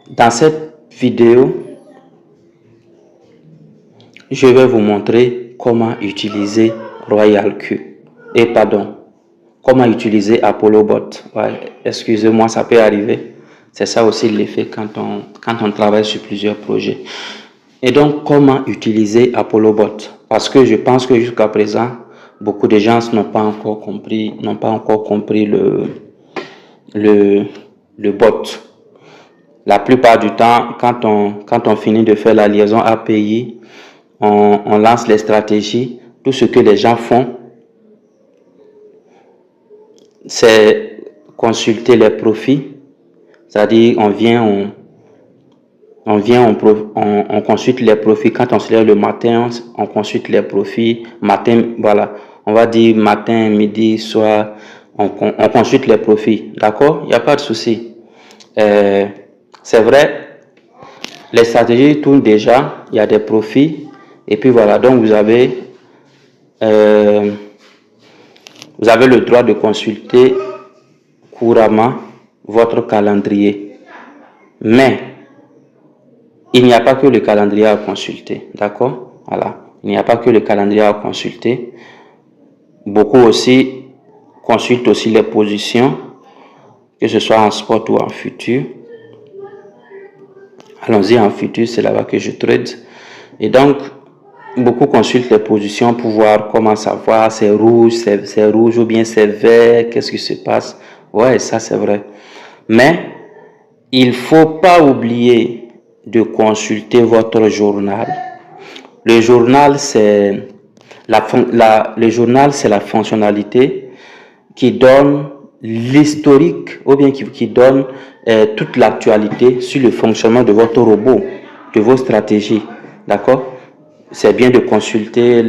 Dans cette vidéo, je vais vous montrer comment utiliser RoyalQ. Comment utiliser ApolloBot. Ouais, excusez-moi, ça peut arriver. C'est ça aussi l'effet quand on travaille sur plusieurs projets. Et donc, comment utiliser ApolloBot? Parce que je pense que jusqu'à présent, beaucoup de gens n'ont pas encore compris le bot. La plupart du temps, quand on finit de faire la liaison API, on lance les stratégies. Tout ce que les gens font, c'est consulter les profils. C'est-à-dire, on consulte les profils. Quand on se lève le matin, on consulte les profils. Matin, voilà. On va dire matin, midi, soir. On consulte les profils. D'accord? Il n'y a pas de souci. C'est vrai, les stratégies tournent déjà. Il y a des profils. Et puis voilà. Donc, vous avez le droit de consulter couramment votre calendrier. Mais il n'y a pas que le calendrier à consulter, d'accord? Voilà, il n'y a pas que le calendrier à consulter. Beaucoup aussi consultent aussi les positions, que ce soit en spot ou en futur. Allons-y en futur, c'est là-bas que je trade. Et donc, beaucoup consultent les positions pour voir comment savoir c'est rouge ou bien c'est vert, qu'est-ce qui se passe. Ouais, ça c'est vrai. Mais il ne faut pas oublier de consulter votre journal. Le journal, c'est la fonctionnalité qui donne l'historique ou bien qui donne toute l'actualité sur le fonctionnement de votre robot, de vos stratégies. D'accord? C'est bien de consulter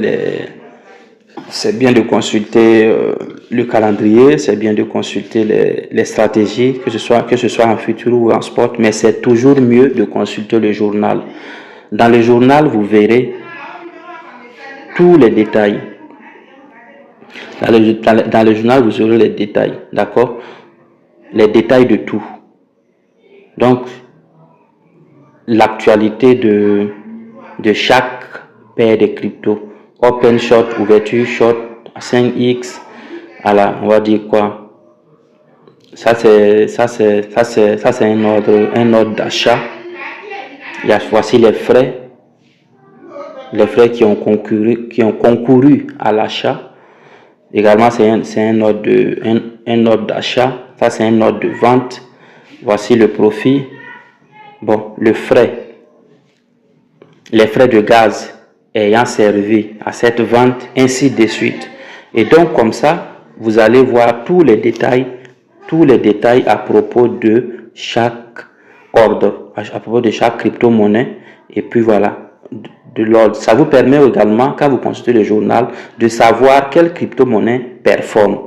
le calendrier, c'est bien de consulter les stratégies, que ce soit en futur ou en spot, mais c'est toujours mieux de consulter le journal. Dans le journal, vous verrez tous les détails. Dans le journal, vous aurez les détails, d'accord? Les détails de tout. Donc, l'actualité de chaque paire de crypto. Open short, ouverture short, 5x, voilà, on va dire quoi? Ça c'est un ordre d'achat. Voici les frais qui ont concouru à l'achat. Également, c'est un ordre d'achat. Ça, c'est un ordre de vente. Voici le profit. Bon, les frais de gaz ayant servi à cette vente, ainsi de suite. Et donc, comme ça, vous allez voir tous les détails à propos de chaque ordre, à propos de chaque crypto-monnaie. Et puis voilà, de l'ordre. Ça vous permet également, quand vous consultez le journal, de savoir quelle crypto-monnaie performe,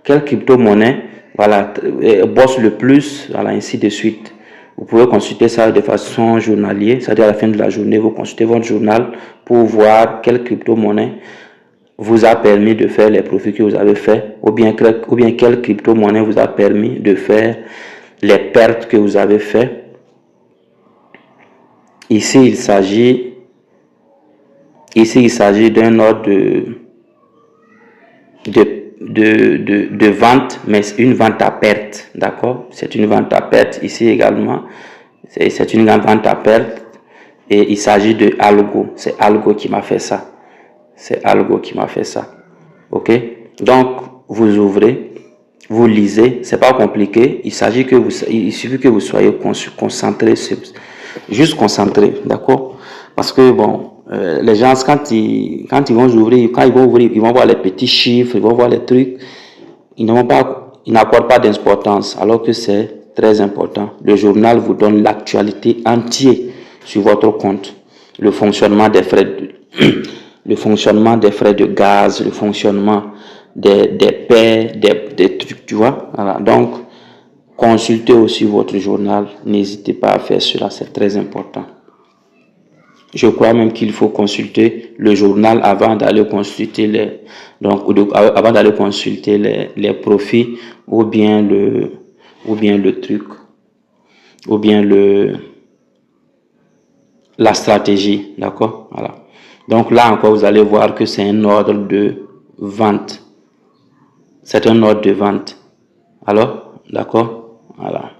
quelle crypto-monnaie bosse le plus, voilà, ainsi de suite. Vous pouvez consulter ça de façon journalière, c'est-à-dire à la fin de la journée, vous consultez votre journal pour voir quelle crypto-monnaie vous a permis de faire les profits que vous avez fait, ou bien quelle crypto-monnaie vous a permis de faire les pertes que vous avez fait. Ici, il s'agit d'un ordre de vente, mais une vente à perte, d'accord? C'est une vente à perte ici également. C'est une vente à perte et il s'agit de Algo. C'est Algo qui m'a fait ça. Ok? Donc, vous ouvrez, vous lisez. C'est pas compliqué. Il suffit que vous soyez concentré, juste concentré, d'accord? Parce que bon, les gens quand ils vont ouvrir, ils vont voir les petits chiffres, ils vont voir les trucs, ils n'accordent pas d'importance, alors que c'est très important. Le journal vous donne l'actualité entière sur votre compte, le fonctionnement des frais de gaz, le fonctionnement des paires, des trucs, tu vois. Voilà. Donc, consultez aussi votre journal. N'hésitez pas à faire cela, c'est très important. Je crois même qu'il faut consulter le journal avant d'aller consulter les profits ou bien le truc. ou bien la stratégie, d'accord? Voilà. Donc là encore, vous allez voir que c'est un ordre de vente. C'est un ordre de vente. Alors, d'accord? Voilà.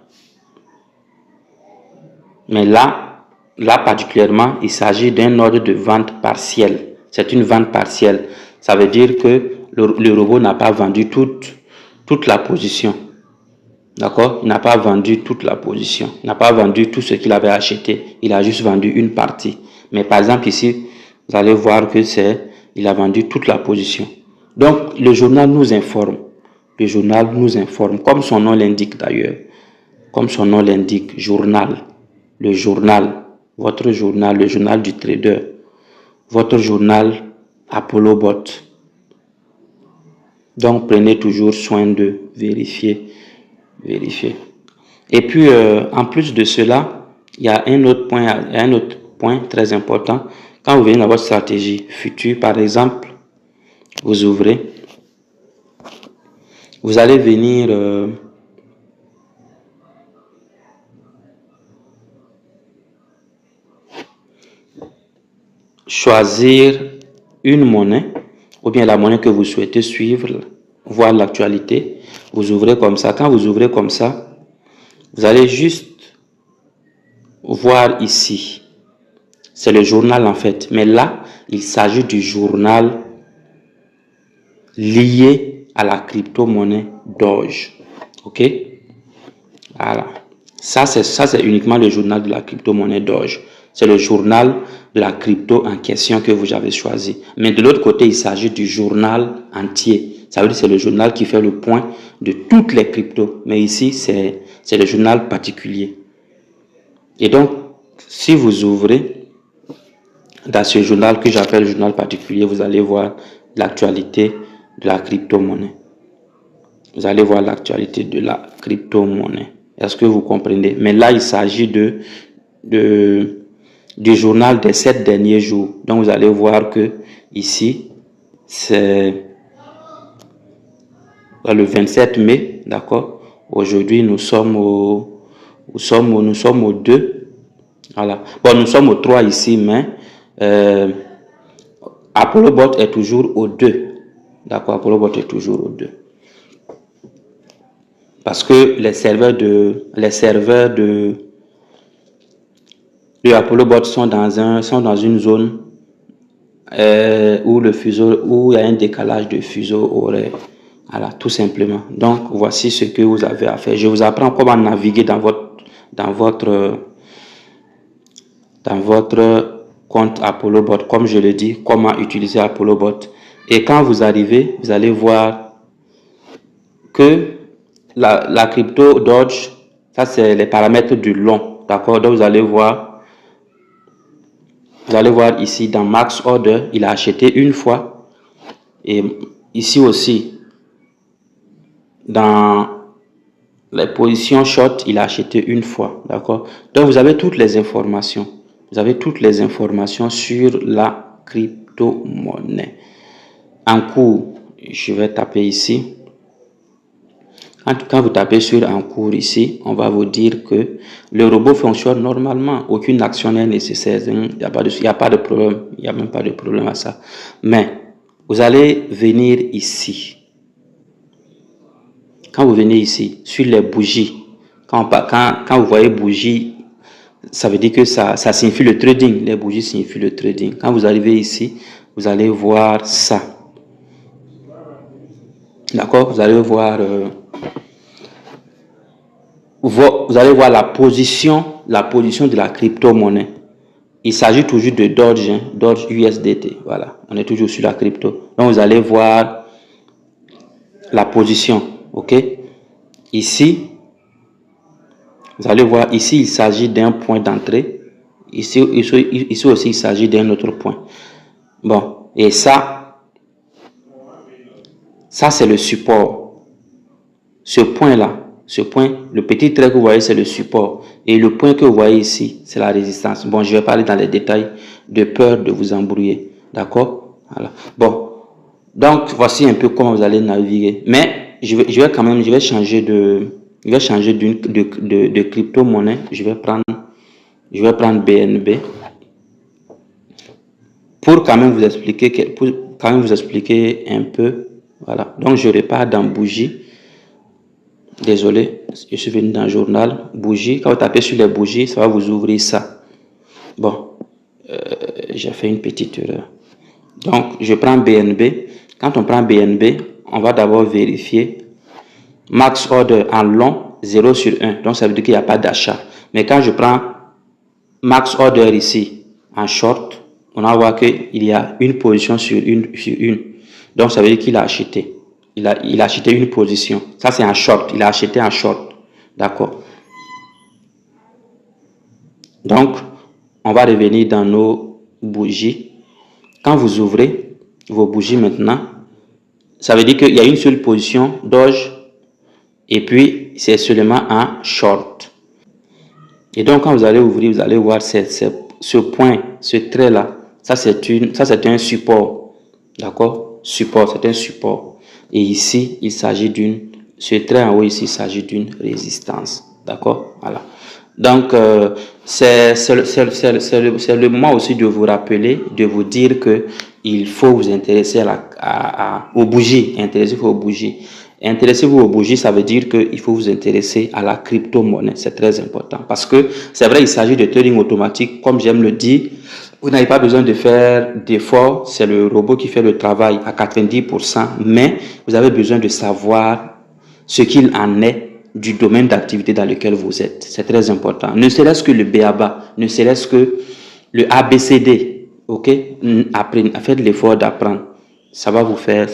Mais là particulièrement, il s'agit d'un ordre de vente partielle. C'est une vente partielle. Ça veut dire que le robot n'a pas vendu toute la position. D'accord? Il n'a pas vendu toute la position. Il n'a pas vendu tout ce qu'il avait acheté. Il a juste vendu une partie. Mais par exemple ici, vous allez voir que il a vendu toute la position. Donc, le journal nous informe. Le journal nous informe, comme son nom l'indique d'ailleurs. Comme son nom l'indique, journal. Le journal, votre journal, le journal du trader. Votre journal Apollo Bot. Donc, prenez toujours soin de vérifier. Et puis, en plus de cela, il y a un autre point très important. Quand vous venez dans votre stratégie future, par exemple, vous ouvrez, vous allez venir choisir une monnaie ou bien la monnaie que vous souhaitez suivre, voir l'actualité. Vous ouvrez comme ça. Quand vous ouvrez comme ça, vous allez juste voir ici. C'est le journal en fait. Mais là, il s'agit du journal lié à la crypto-monnaie Doge. OK? Voilà. Ça, c'est uniquement le journal de la crypto-monnaie Doge. C'est le journal de la crypto en question que vous avez choisi. Mais de l'autre côté, il s'agit du journal entier. Ça veut dire que c'est le journal qui fait le point de toutes les cryptos. Mais ici, c'est le journal particulier. Et donc, si vous ouvrez dans ce journal que j'appelle le journal particulier, vous allez voir l'actualité de la crypto-monnaie. Vous allez voir l'actualité de la crypto-monnaie. Est-ce que vous comprenez? Mais là, il s'agit du journal des 7 derniers jours. Donc, vous allez voir que ici, c'est le 27 mai, d'accord? Aujourd'hui, nous sommes au 2. Voilà. Bon, nous sommes au 3 ici, mais Apollo Bot est toujours au 2. D'accord? Apollo Bot est toujours au 2. Parce que les serveurs de Apollo Bot sont dans une zone où il y a un décalage de fuseau horaire. Voilà, tout simplement. Donc, voici ce que vous avez à faire. Je vous apprends comment naviguer dans votre compte Apollo Bot. Comme je le dis, comment utiliser Apollo Bot. Et quand vous arrivez, vous allez voir que la crypto Doge, ça c'est les paramètres du long. D'accord? Donc, vous allez voir ici dans Max Order, il a acheté une fois. Et ici aussi, dans les positions short, il a acheté une fois. D'accord? Donc, vous avez toutes les informations. Vous avez toutes les informations sur la crypto-monnaie. En cours, je vais taper ici. Quand vous tapez sur en cours ici, on va vous dire que le robot fonctionne normalement. Aucune action n'est nécessaire. Il n'y a pas de problème. Il n'y a même pas de problème à ça. Mais vous allez venir ici. Quand vous venez ici, sur les bougies, quand vous voyez bougie, ça veut dire que ça signifie le trading. Les bougies signifient le trading. Quand vous arrivez ici, vous allez voir ça. D'accord? Vous allez voir... vous allez voir la position de la crypto-monnaie. Il s'agit toujours de Doge, hein, Doge USDT. Voilà, on est toujours sur la crypto. Donc, vous allez voir la position. OK? Ici, vous allez voir, ici, il s'agit d'un point d'entrée. Ici aussi, il s'agit d'un autre point. Bon, et ça c'est le support. Ce point-là, le petit trait que vous voyez, c'est le support. Et le point que vous voyez ici, c'est la résistance. Bon, je vais parler dans les détails de peur de vous embrouiller. D'accord? Voilà. Bon. Donc, voici un peu comment vous allez naviguer. Mais, je vais changer Je vais changer de crypto-monnaie. Je vais prendre BNB pour quand même vous expliquer, un peu. Voilà. Donc, je repars dans bougie. Désolé, je suis venu dans journal. Bougie. Quand vous tapez sur les bougies, ça va vous ouvrir ça. Bon, j'ai fait une petite erreur. Donc, je prends BNB. Quand on prend BNB, on va d'abord vérifier max order en long 0 sur 1. Donc, ça veut dire qu'il n'y a pas d'achat. Mais quand je prends max order ici en short, on va voir qu'il y a une position sur une. Donc, ça veut dire qu'il a acheté. Il a acheté une position. Ça, c'est un short. Il a acheté un short. D'accord. Donc, on va revenir dans nos bougies. Quand vous ouvrez vos bougies maintenant, ça veut dire qu'il y a une seule position Doge et puis c'est seulement un short. Et donc, quand vous allez ouvrir, vous allez voir ce point, ce trait-là. Ça, c'est un support. D'accord? Support, c'est un support. Et ici, il s'agit ce trait en haut ici, il s'agit d'une résistance. D'accord? Voilà. Donc, c'est le moment aussi de vous rappeler, de vous dire que il faut vous intéresser aux bougies. Intéressez-vous aux bougies. Intéressez-vous aux bougies, ça veut dire qu'il faut vous intéresser à la crypto-monnaie. C'est très important. Parce que c'est vrai, il s'agit de trading automatique. Comme j'aime le dire, vous n'avez pas besoin de faire d'efforts. C'est le robot qui fait le travail à 90%. Mais vous avez besoin de savoir ce qu'il en est du domaine d'activité dans lequel vous êtes. C'est très important. Ne serait-ce que le BABA, ne serait-ce que le ABCD. Ok? Apprenez, faites l'effort d'apprendre. Ça va vous faire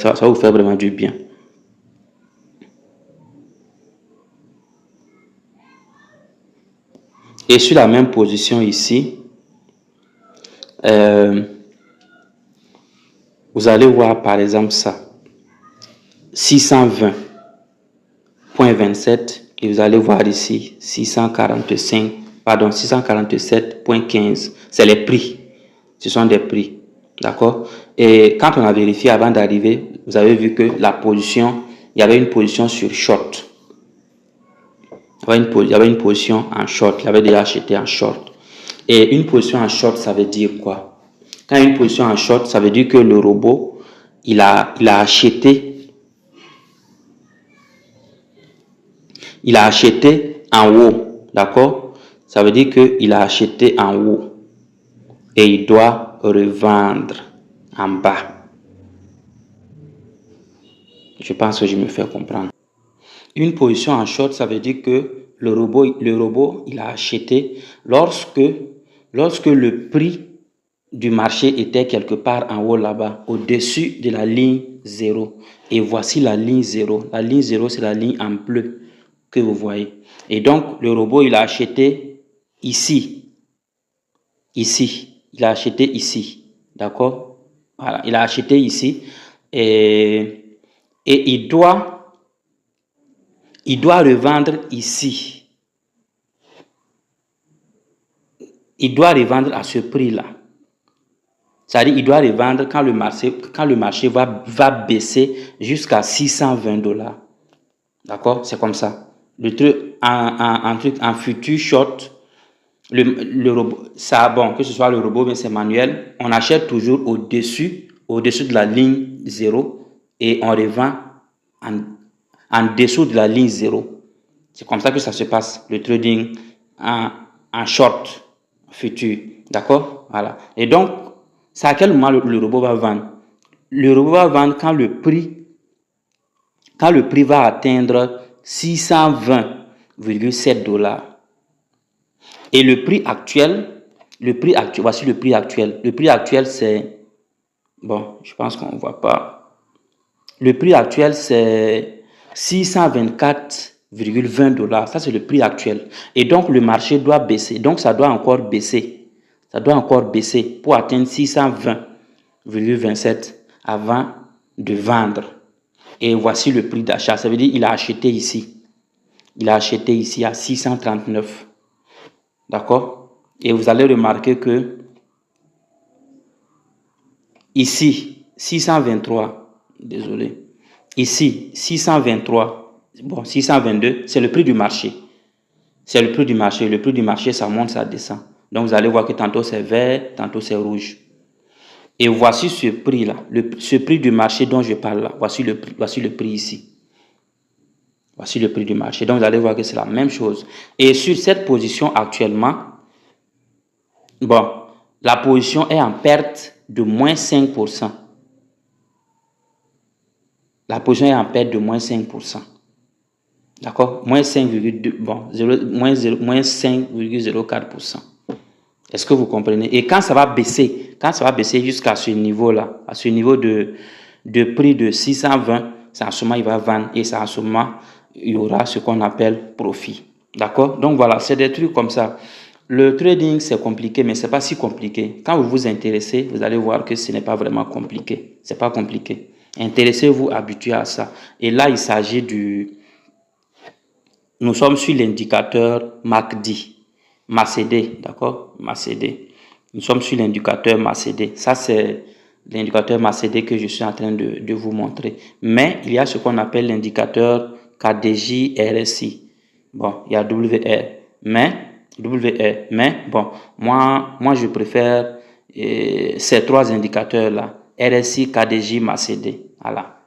vraiment du bien. Et sur la même position ici, vous allez voir par exemple ça. 620.27 et vous allez voir ici 647.15. C'est les prix. Ce sont des prix. D'accord? Et quand on a vérifié avant d'arriver, vous avez vu que la position, il y avait une position sur short. Il y avait une position en short. Il avait déjà acheté en short. Et une position en short, ça veut dire quoi? Quand il y a une position en short, ça veut dire que le robot, il a acheté en haut. D'accord? Ça veut dire qu'il a acheté en haut. Et il doit revendre en bas. Je pense que je me fais comprendre. Une position en short, ça veut dire que le robot, il a acheté lorsque le prix du marché était quelque part en haut là-bas, au-dessus de la ligne 0. Et voici la ligne 0. La ligne 0, c'est la ligne en bleu que vous voyez. Et donc, le robot, il a acheté ici. Ici. Il a acheté ici. D'accord? Voilà. Il a acheté ici. Et il doit revendre ici. Il doit revendre à ce prix-là. C'est-à-dire qu'il doit revendre quand le marché va baisser jusqu'à 620 $. D'accord? C'est comme ça. Le truc, en futur short, le robot, ça, bon, que ce soit le robot, mais c'est manuel, on achète toujours au-dessus de la ligne 0 et on revend en dessous de la ligne 0. C'est comme ça que ça se passe, le trading en short futur. D'accord? Voilà. Et donc, c'est à quel moment le robot va vendre? Le robot va vendre quand le prix va atteindre 620,7 $. Et le prix actuel, voici le prix actuel. Le prix actuel, c'est, bon, je pense qu'on ne voit pas. Le prix actuel, c'est 624,20 $. Ça, c'est le prix actuel. Et donc, le marché doit baisser. Donc, ça doit encore baisser. Ça doit encore baisser pour atteindre 620,27 avant de vendre. Et voici le prix d'achat. Ça veut dire qu'il a acheté ici. Il a acheté ici à 639. D'accord? Et vous allez remarquer que ici, 623, désolé, ici, 623 bon, 622, c'est le prix du marché. C'est le prix du marché. Le prix du marché, ça monte, ça descend. Donc, vous allez voir que tantôt c'est vert, tantôt c'est rouge. Et voici ce prix-là, ce prix du marché dont je parle là. Voici le prix ici. Voici le prix du marché. Donc, vous allez voir que c'est la même chose. Et sur cette position actuellement, bon, la position est en perte de moins 5%. La position est en perte de moins 5%. D'accord? Moins 5,2, bon, moins 5,04%. Est-ce que vous comprenez? Et quand ça va baisser jusqu'à ce niveau-là, à ce niveau de prix de 620, c'est en ce moment il va vendre et c'est en ce moment il y aura ce qu'on appelle profit. D'accord? Donc voilà, c'est des trucs comme ça. Le trading, c'est compliqué, mais ce n'est pas si compliqué. Quand vous vous intéressez, vous allez voir que ce n'est pas vraiment compliqué. Ce n'est pas compliqué. Intéressez-vous, habituez à ça. Et là, il s'agit du... Nous sommes sur l'indicateur MACD. MACD, d'accord? MACD. Nous sommes sur l'indicateur MACD. Ça, c'est l'indicateur MACD que je suis en train de vous montrer. Mais il y a ce qu'on appelle l'indicateur KDJ RSI. Bon, il y a WR. Mais bon, moi je préfère ces trois indicateurs-là. RSI, KDJ, MACD. Voilà.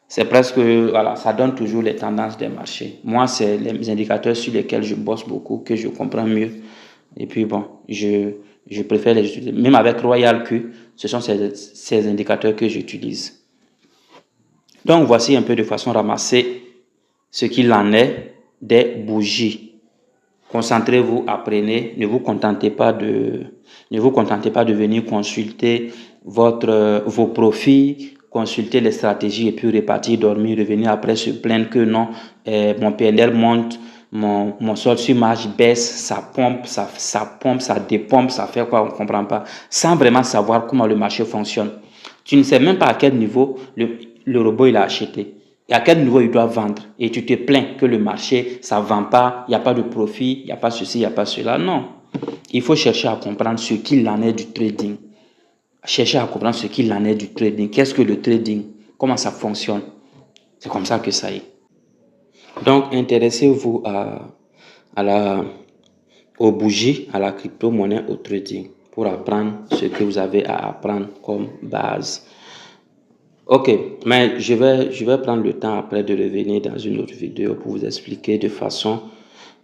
C'est presque, voilà, ça donne toujours les tendances des marchés. Moi, c'est les indicateurs sur lesquels je bosse beaucoup, que je comprends mieux. Et puis bon, je préfère les utiliser. Même avec Royal Q, ce sont ces indicateurs que j'utilise. Donc, voici un peu de façon ramassée ce qu'il en est des bougies. Concentrez-vous, apprenez. Ne vous contentez pas de venir consulter vos profits, consulter les stratégies et puis repartir dormir, revenir après se plaindre que non, mon PNL monte, mon solde sur marge baisse, ça pompe, ça dépompe, ça fait quoi, on ne comprend pas, sans vraiment savoir comment le marché fonctionne. Tu ne sais même pas à quel niveau le robot il a acheté. Et à quel niveau il doit vendre. Et tu te plains que le marché, ça ne vend pas, il n'y a pas de profit, il n'y a pas ceci, il n'y a pas cela. Non. Il faut chercher à comprendre ce qu'il en est du trading. Chercher à comprendre ce qu'il en est du trading. Qu'est-ce que le trading? Comment ça fonctionne? C'est comme ça que ça est. Donc, intéressez-vous aux bougies, à la crypto-monnaie, au trading, pour apprendre ce que vous avez à apprendre comme base. Ok, mais je vais prendre le temps après de revenir dans une autre vidéo pour vous expliquer de façon,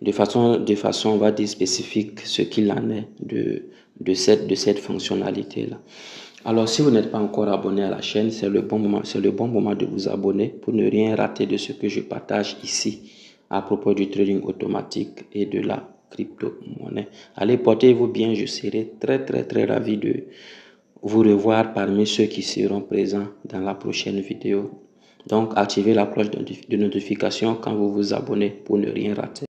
on va dire spécifique ce qu'il en est de cette fonctionnalité-là. Alors, si vous n'êtes pas encore abonné à la chaîne, c'est le bon moment de vous abonner pour ne rien rater de ce que je partage ici à propos du trading automatique et de la crypto-monnaie. Allez, portez-vous bien, je serai très ravi de vous revoir parmi ceux qui seront présents dans la prochaine vidéo. Donc, activez la cloche de notification quand vous vous abonnez pour ne rien rater.